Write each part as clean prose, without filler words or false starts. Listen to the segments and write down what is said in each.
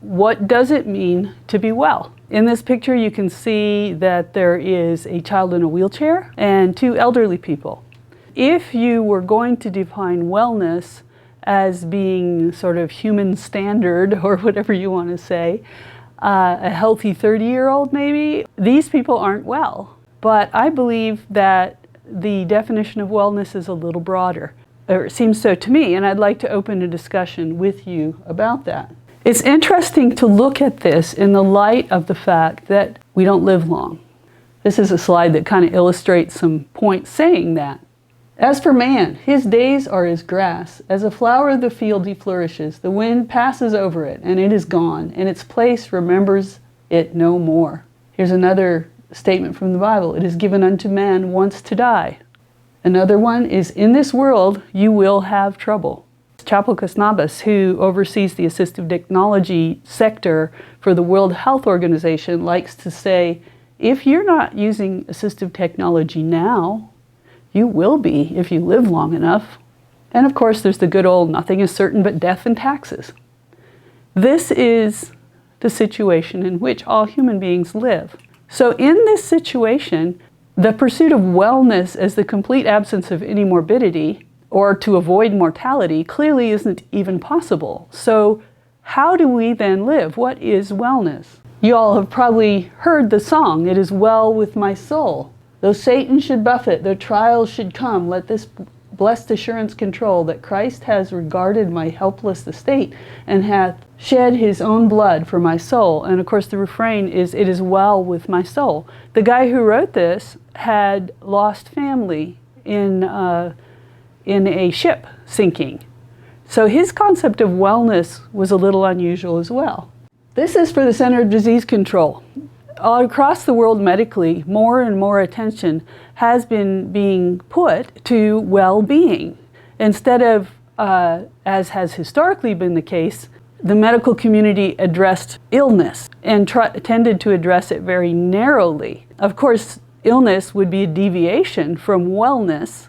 what does it mean to be well? In this picture, you can see that there is a child in a wheelchair and two elderly people. If you were going to define wellness as being sort of human standard, or whatever you want to say, a healthy 30-year-old maybe, these people aren't well. But I believe that the definition of wellness is a little broader, or it seems so to me, and I'd like to open a discussion with you about that. It's interesting to look at this in the light of the fact that we don't live long. This is a slide that kind of illustrates some points saying that. As for man, his days are as grass. As a flower of the field he flourishes. The wind passes over it, and it is gone, and its place remembers it no more. Here's another statement from the Bible. It is given unto man once to die. Another one is, in this world you will have trouble. Chapel Kasnabas, who oversees the assistive technology sector for the World Health Organization, likes to say, if you're not using assistive technology now, you will be if you live long enough. And of course, there's the good old nothing is certain but death and taxes. This is the situation in which all human beings live. So in this situation, the pursuit of wellness as the complete absence of any morbidity or to avoid mortality clearly isn't even possible. So how do we then live? What is wellness? You all have probably heard the song, "It is well with my soul. Though Satan should buffet, though trials should come, let this blessed assurance control that Christ has regarded my helpless estate and hath shed his own blood for my soul." And of course the refrain is, "It is well with my soul." The guy who wrote this had lost family in a ship sinking. So his concept of wellness was a little unusual as well. This is for the Center of Disease Control. All across the world medically, more and more attention has been being put to well-being. Instead of, as has historically been the case, the medical community addressed illness and tended to address it very narrowly. Of course, illness would be a deviation from wellness,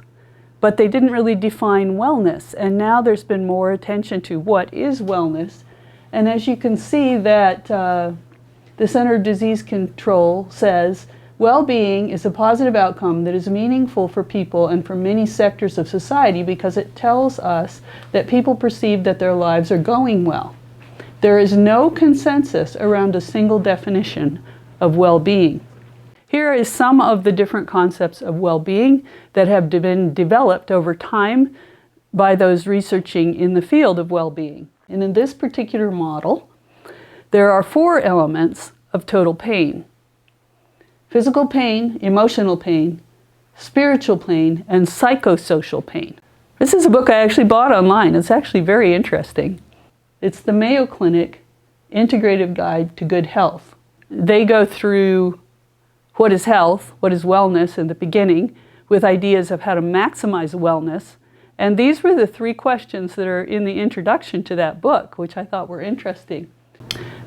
but they didn't really define wellness. And now there's been more attention to what is wellness. And as you can see that the Center of Disease Control says, well-being is a positive outcome that is meaningful for people and for many sectors of society because it tells us that people perceive that their lives are going well. There is no consensus around a single definition of well-being. Here is some of the different concepts of well-being that have been developed over time by those researching in the field of well-being. And in this particular model, there are 4 elements of total pain: physical pain, emotional pain, spiritual pain, and psychosocial pain. This is a book I actually bought online. It's actually very interesting. It's the Mayo Clinic Integrative Guide to Good Health. They go through what is health, what is wellness in the beginning, with ideas of how to maximize wellness. And these were the 3 questions that are in the introduction to that book, which I thought were interesting.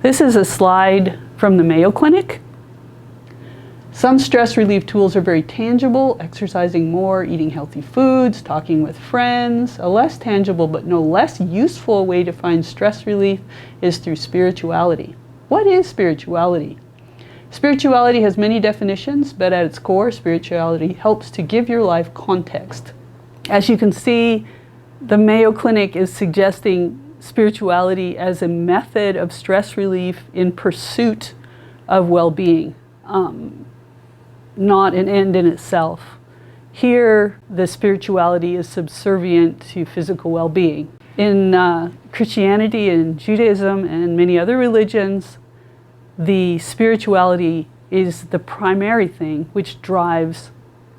This is a slide from the Mayo Clinic. Some stress relief tools are very tangible: exercising more, eating healthy foods, talking with friends. A less tangible but no less useful way to find stress relief is through spirituality. What is spirituality? Spirituality has many definitions, but at its core, spirituality helps to give your life context. As you can see, the Mayo Clinic is suggesting spirituality as a method of stress relief in pursuit of well-being, not an end in itself. Here, the spirituality is subservient to physical well-being. In Christianity and Judaism and many other religions, the spirituality is the primary thing which drives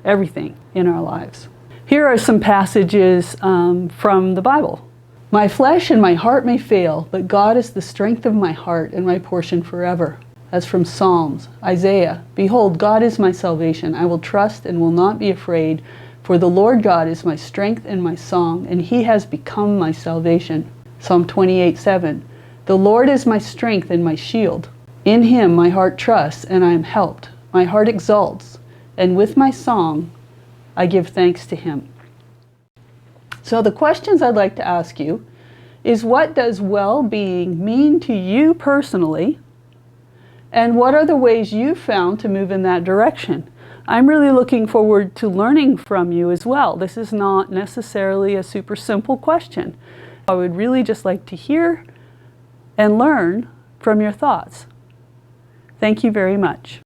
everything in our lives. Here are some passages from the Bible. "My flesh and my heart may fail, but God is the strength of my heart and my portion forever." That's from Psalms. Isaiah, "Behold, God is my salvation. I will trust and will not be afraid, for the Lord God is my strength and my song, and he has become my salvation." Psalm 28:7, "The Lord is my strength and my shield. In him my heart trusts, and I am helped. My heart exalts, and with my song I give thanks to him." So the questions I'd like to ask you is, what does well-being mean to you personally? And what are the ways you found to move in that direction? I'm really looking forward to learning from you as well. This is not necessarily a super simple question. I would really just like to hear and learn from your thoughts. Thank you very much.